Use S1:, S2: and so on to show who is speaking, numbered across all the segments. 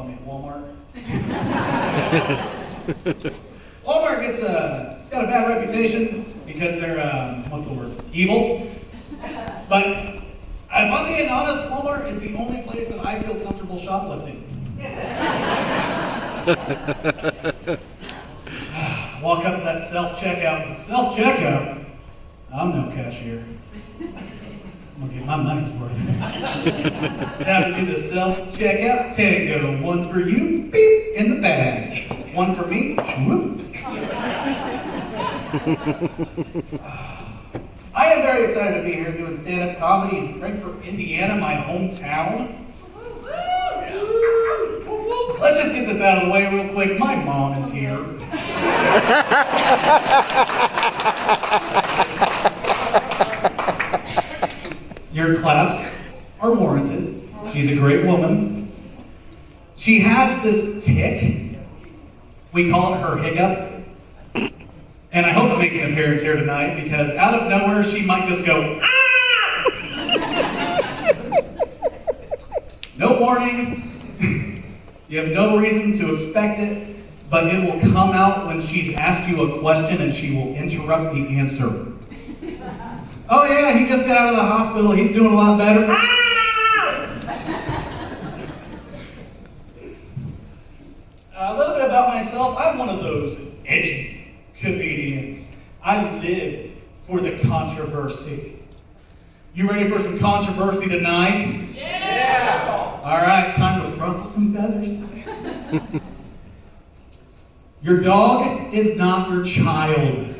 S1: me at Walmart. Walmart it's got a bad reputation because they're, what's the word, evil. But if I'm being honest, Walmart is the only place that I feel comfortable shoplifting. Walk up to that self-checkout. Self-checkout? I'm no cashier. I'm gonna get my money's worth. Time to do the self-checkout. Tango. One for you, beep, in the bag. One for me, whoop. I am very excited to be here doing stand-up comedy in Frankfort, Indiana, my hometown. Let's just get this out of the way real quick. My mom is here. Your claps are warranted. She's a great woman. She has this tick. We call it her hiccup. And I hope it makes an appearance here tonight because out of nowhere she might just go, ah! No warning. You have no reason to expect it, but it will come out when she's asked you a question and she will interrupt the answer. Oh yeah, he just got out of the hospital. He's doing a lot better. Ah! A little bit about myself. I'm one of those edgy comedians. I live for the controversy. You ready for some controversy tonight? Yeah! All right, time to ruffle some feathers. Your dog is not your child.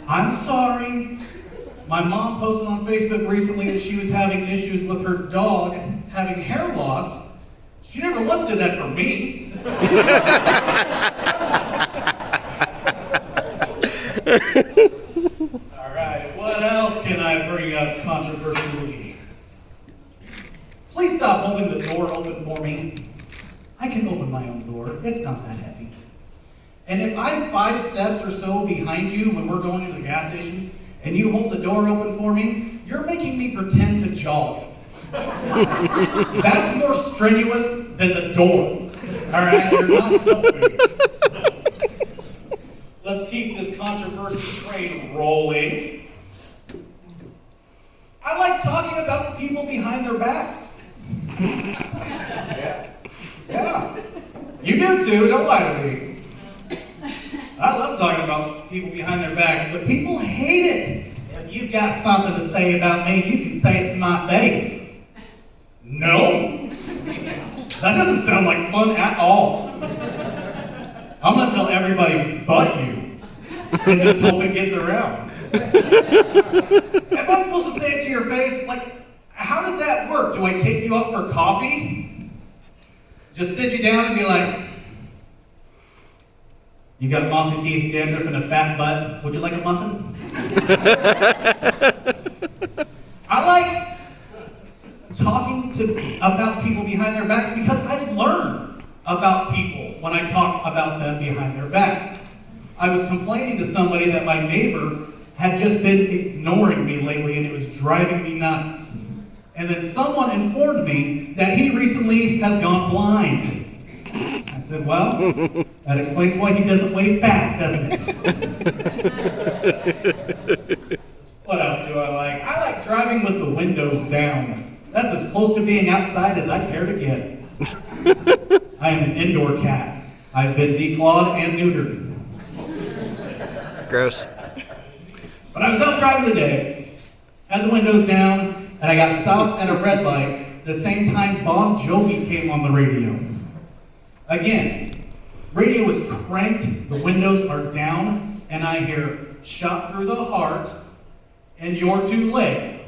S1: I'm sorry. My mom posted on Facebook recently that she was having issues with her dog having hair loss. She never listed that for me. All right, what else can I bring up controversially? Please stop holding the door open for me. I can open my own door. It's not that heavy. And if I'm 5 steps or so behind you when we're going to the gas station and you hold the door open for me, you're making me pretend to jog. That's more strenuous than the door. All right, you're not helping. Let's keep this controversy train rolling. I like talking about people behind their backs. Yeah. You do too, don't lie to me. I love talking about people behind their backs, but people hate it. If you've got something to say about me, you can say it to my face. No? That doesn't sound like fun at all. I'm going to tell everybody but you. And just hope it gets around. If I'm supposed to say it to your face, like, how does that work? Do I take you out for coffee? Just sit you down and be like, you got mossy teeth, dandruff, and a fat butt. Would you like a muffin? I like talking about people behind their backs because I learn about people when I talk about them behind their backs. I was complaining to somebody that my neighbor had just been ignoring me lately and it was driving me nuts. And then someone informed me that he recently has gone blind. I said, well, that explains why he doesn't wave back, doesn't it? What else do I like? I like driving with the windows down. That's as close to being outside as I care to get. I am an indoor cat. I've been declawed and neutered.
S2: Gross.
S1: But I was out driving today, had the windows down, and I got stopped at a red light the same time Bon Jovi came on the radio. Again, radio is cranked, the windows are down, and I hear shot through the heart, and you're too late.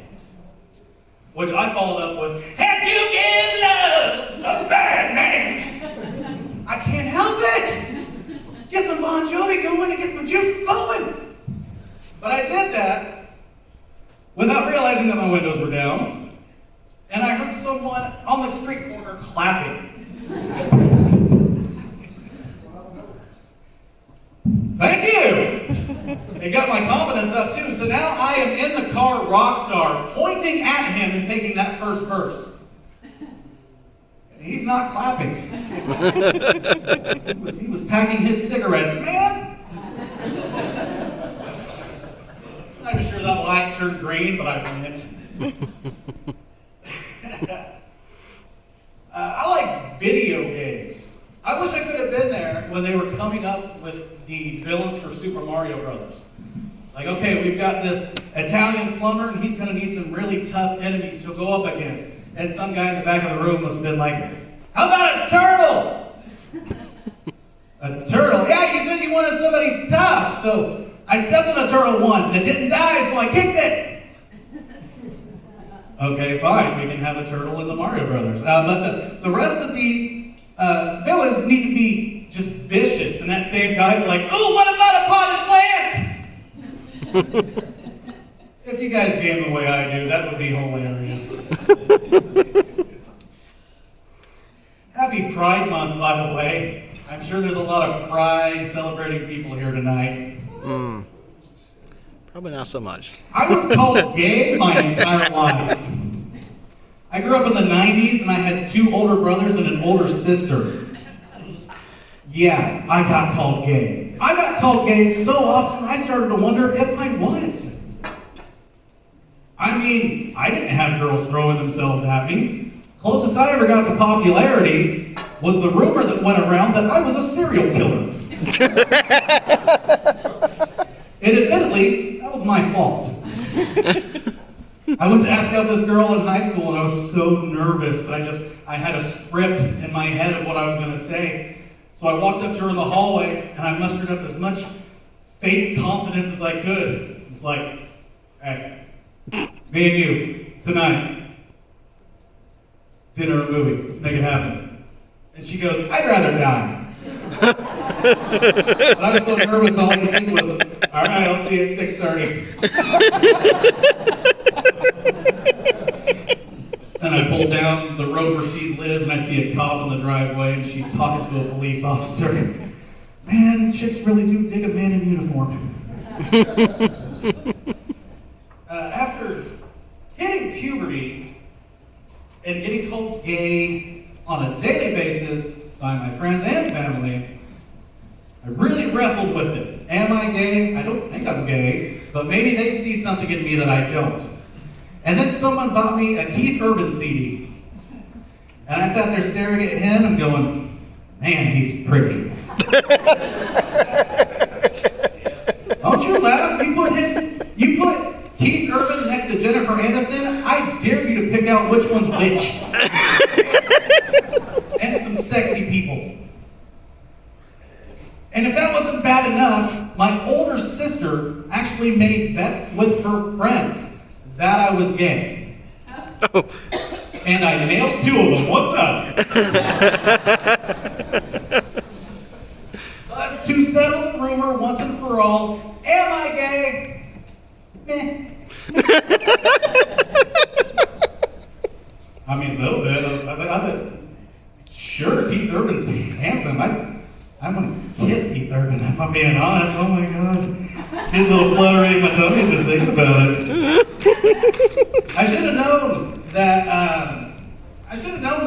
S1: Which I followed up with, have you given love a bad name? I can't help it. Get some Bon Jovi going to get my juices flowing. But I did that without realizing that my windows were down, and I heard someone on the street corner clapping. Thank you! It got my confidence up too, so now I am in the car rock star, pointing at him and taking that first verse. He's not clapping. He was packing his cigarettes. Man! I'm not even sure that light turned green, but I went. I like video games. I wish I could have been there when they were coming up with the villains for Super Mario Brothers. Like, okay, we've got this Italian plumber, and he's going to need some really tough enemies to go up against. And some guy in the back of the room must have been like, how about a turtle? A turtle? Yeah, you said you wanted somebody tough. So I stepped on a turtle once, and it didn't die, so I kicked it. Okay, fine, we can have a turtle in the Mario Brothers. But the rest of these villains need to be just vicious. And that same guy's like, oh, what about a potted plant? If you guys game the way I do, that would be hilarious. Happy Pride Month, by the way. I'm sure there's a lot of pride celebrating people here tonight.
S2: Probably not so much.
S1: I was called gay my entire life. I grew up in the 90s and I had 2 older brothers and an older sister. Yeah, I got called gay. I got called gay so often I started to wonder if I was. I mean, I didn't have girls throwing themselves at me. Closest I ever got to popularity was the rumor that went around that I was a serial killer. And admittedly, that was my fault. I went to ask out this girl in high school and I was so nervous that I had a script in my head of what I was going to say. So I walked up to her in the hallway and I mustered up as much fake confidence as I could. It's like, hey, me and you, tonight, dinner or movie, let's make it happen. And she goes, I'd rather die. But I was so nervous, all I could think was, all right, I'll see you at 6:30. Then I pulled down the road where she lived, and I see a cop in the driveway, and she's talking to a police officer. Man, chicks really do dig a man in uniform. After hitting puberty and getting called gay on a daily basis by my friends and family, I really wrestled with it. Am I gay? I don't think I'm gay, but maybe they see something in me that I don't. And then someone bought me a Keith Urban CD. And I sat there staring at him and going, man, he's pretty. Don't you laugh? You put Keith Urban next to Jennifer Aniston, I dare you to pick out which one's which. And some sexy people. And if that wasn't bad enough, my older sister actually made bets with her friends that I was gay. Oh. And I nailed 2 of them. What's up? But to settle the rumor once and for all, am I gay? Meh. I mean, a little bit. I bet. Sure, Keith Urban's handsome. I want to kiss Keith Urban, if I'm being honest. Oh my God. Get a little fluttery in my tummy just thinking about it. I should have known that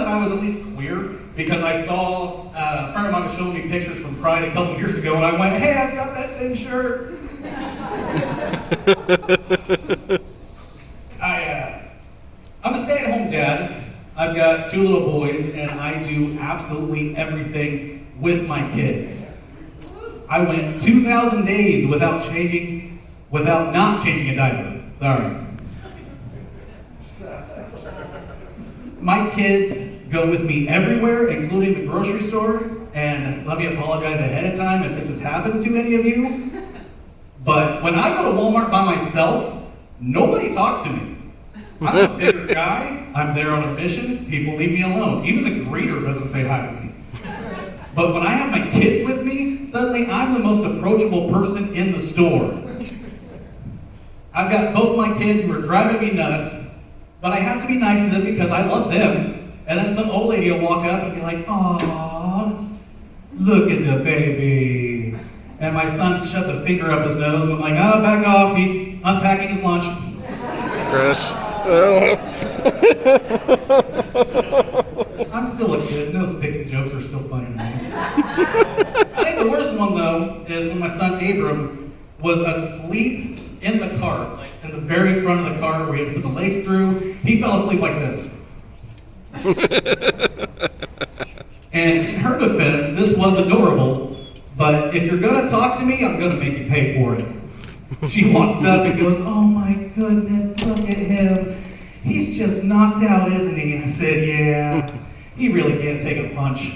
S1: I was at least queer because I saw a friend of mine was showing me pictures from Pride a couple years ago, and I went, hey, I've got that same shirt. I'm a stay-at-home dad. I've got 2 little boys, and I do absolutely everything with my kids. I went 2,000 days without not changing a diaper. Sorry. My kids go with me everywhere, including the grocery store, and let me apologize ahead of time if this has happened to any of you, but when I go to Walmart by myself, nobody talks to me. I'm a bigger guy, I'm there on a mission, people leave me alone. Even the greeter doesn't say hi to me. But when I have my kids with me, suddenly I'm the most approachable person in the store. I've got both my kids who are driving me nuts, but I have to be nice to them because I love them. And then some old lady will walk up and be like, "Aw, look at the baby." And my son shuts a finger up his nose and I'm like, "Oh, back off, he's unpacking his lunch."
S2: Gross.
S1: I'm still a kid. Those picking jokes are still funny to me. I think the worst one, though, is when my son Abram was asleep in the car, like in the very front of the car where he had to put the legs through. He fell asleep like this. And in her defense, this was adorable, but if you're going to talk to me, I'm going to make you pay for it. She walks up and goes, "Oh my goodness, look at him. He's just knocked out, isn't he?" And I said, "Yeah, he really can't take a punch."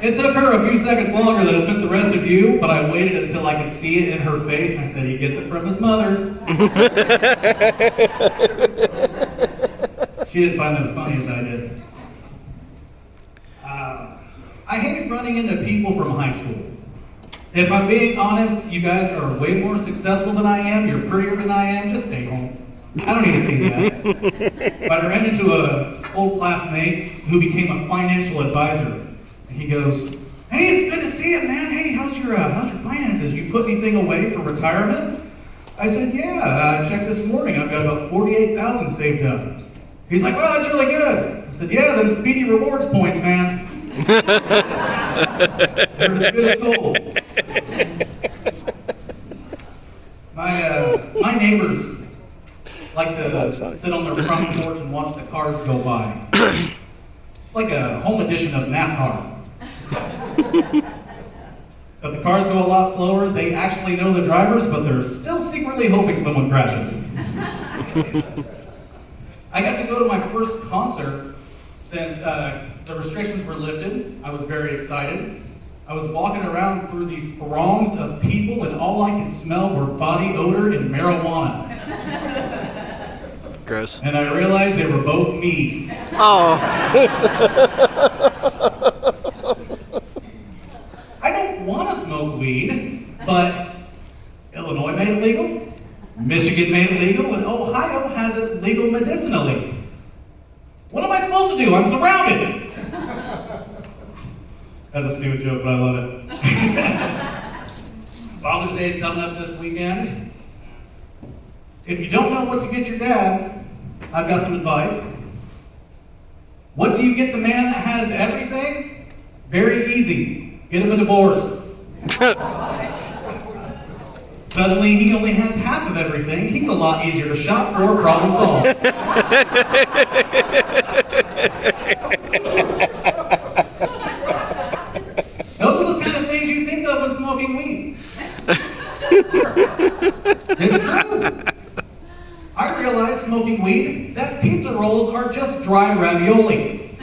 S1: It took her a few seconds longer than it took the rest of you, but I waited until I could see it in her face, and I said, "He gets it from his mother." She didn't find that as funny as I did. I hated running into people from high school. If I'm being honest, you guys are way more successful than I am, you're prettier than I am, just stay home. I don't need to see that. But I ran into an old classmate who became a financial advisor. And he goes, "Hey, it's good to see you, man. Hey, how's your finances? You put anything away for retirement?" I said, "Yeah, I checked this morning. I've got about $48,000 saved up." He's like, "Well, that's really good." I said, "Yeah, them speedy rewards points, man. They're as good as gold." My neighbors like to sit on their front porch and watch the cars go by. It's like a home edition of NASCAR. So the cars go a lot slower. They actually know the drivers, but they're still secretly hoping someone crashes. I got to go to my first concert since the restrictions were lifted. I was very excited. I was walking around through these throngs of people, and all I could smell were body odor and marijuana.
S2: Gross.
S1: And I realized they were both me.
S2: Oh.
S1: I don't want to smoke weed, but Illinois made it legal, Michigan made it legal, and Ohio has it legal medicinally. What am I supposed to do? I'm surrounded. That's a stupid joke, but I love it. Father's Day is coming up this weekend. If you don't know what to get your dad, I've got some advice. What do you get the man that has everything? Very easy. Get him a divorce. Suddenly, he only has half of everything. He's a lot easier to shop for, problem solved. Those are the kind of things you think of when smoking weed. It's true. I realized smoking weed that pizza rolls are just dry ravioli.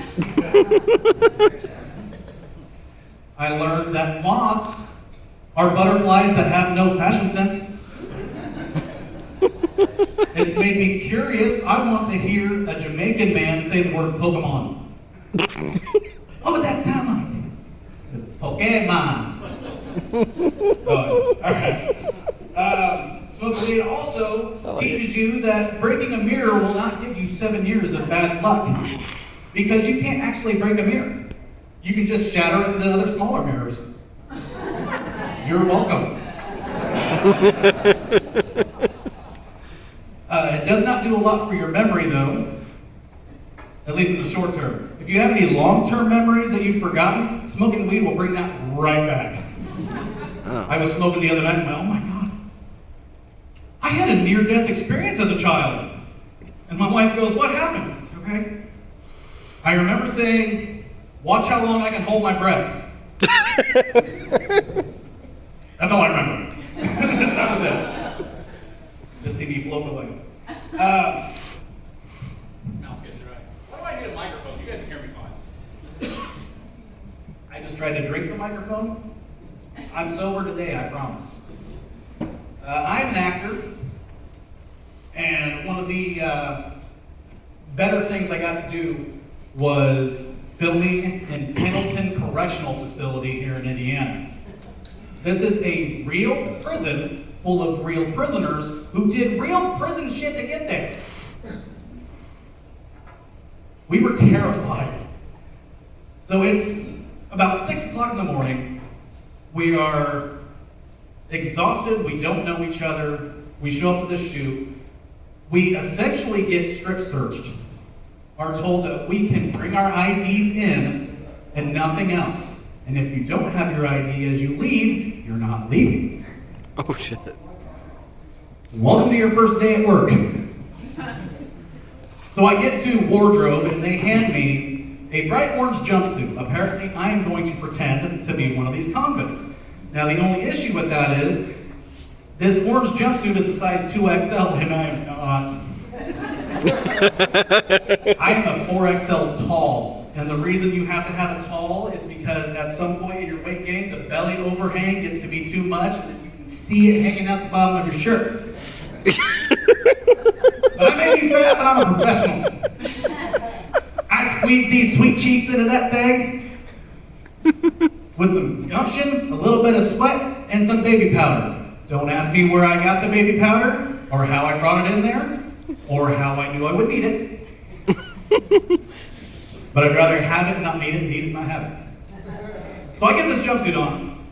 S1: I learned that moths are butterflies that have no fashion sense. It's made me curious. I want to hear a Jamaican man say the word Pokemon. What would that sound like? Pokemon. All right. Smoking weed also teaches you that breaking a mirror will not give you 7 years of bad luck, because you can't actually break a mirror. You can just shatter it into other smaller mirrors. You're welcome. It does not do a lot for your memory, though, at least in the short term. If you have any long-term memories that you've forgotten, smoking weed will bring that right back. I was smoking the other night and went, "Oh my God, I had a near-death experience as a child." And my wife goes, "What happened?" I said, "Okay. I remember saying, 'Watch how long I can hold my breath.'" That's all I remember. That was it. Just see me float away. Mouth's getting dry. Why do I need a microphone? You guys can hear me fine. I just tried to drink the microphone. I'm sober today, I promise. I'm an actor, and one of the better things I got to do was filming in Pendleton Correctional Facility here in Indiana. This is a real prison full of real prisoners who did real prison shit to get there. We were terrified. So it's about 6 o'clock in the morning. We are exhausted. We don't know each other. We show up to the shoot. we essentially get strip searched, are told that we can bring our IDs in and nothing else. And if you don't have your ID as you leave, you're not leaving.
S2: Oh shit.
S1: Welcome to your first day at work. So I get to wardrobe and they hand me a bright orange jumpsuit. Apparently I am going to pretend to be one of these convicts. Now the only issue with that is, this orange jumpsuit is a size 2XL and I am not. I am a 4XL tall. And the reason you have to have it tall is because at some point in your weight gain, the belly overhang gets to be too much and then you can see it hanging out the bottom of your shirt. But I may be fat, but I'm a professional. I squeeze these sweet cheeks into that thing with some gumption, a little bit of sweat, and some baby powder. Don't ask me where I got the baby powder, or how I brought it in there, or how I knew I would need it. But I'd rather have it, not need it, not have it. So I get this jumpsuit on,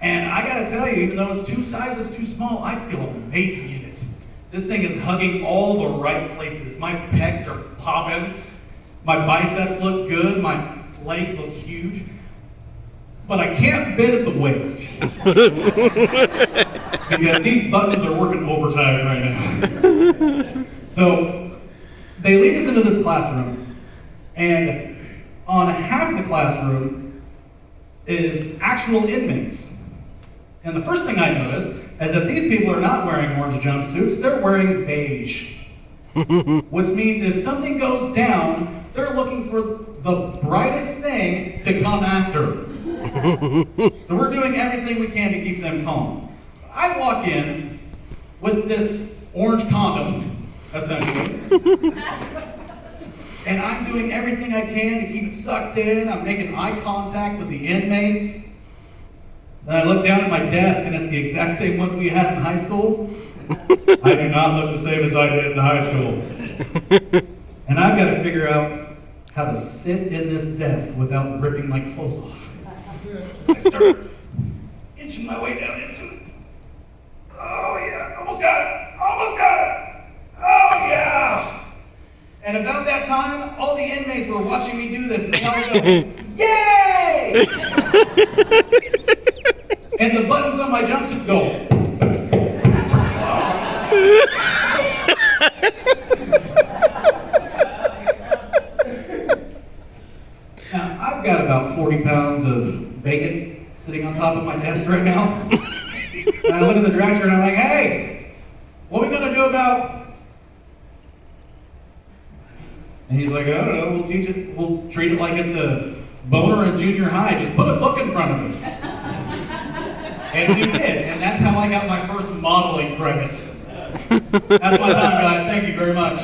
S1: and I gotta tell you, even though it's 2 sizes too small, I feel amazing in it. This thing is hugging all the right places. My pecs are popping, my biceps look good, my legs look huge, but I can't bend at the waist. Because these buttons are working overtime right now. So they lead us into this classroom, and on half the classroom is actual inmates. And the first thing I noticed is that these people are not wearing orange jumpsuits, they're wearing beige. Which means if something goes down, they're looking for the brightest thing to come after. So we're doing everything we can to keep them calm. I walk in with this orange condom, essentially. And I'm doing everything I can to keep it sucked in. I'm making eye contact with the inmates. Then I look down at my desk and it's the exact same ones we had in high school. I do not look the same as I did in high school. And I've got to figure out how to sit in this desk without ripping my clothes off. I start inching my way down into it. Oh yeah, almost got it, almost got it. Oh yeah. And about that time, all the inmates were watching me do this and they all go, yay! And the buttons on my jumpsuit go. Now, I've got about 40 pounds of bacon sitting on top of my desk right now. And I look at the director and I'm like, hey, what are we going to do about... And he's like, I don't know, we'll teach it, we'll treat it like it's a boner in junior high. Just put a book in front of it. And we did, and that's how I got my first modeling credit. That's my time, guys. Thank you very much.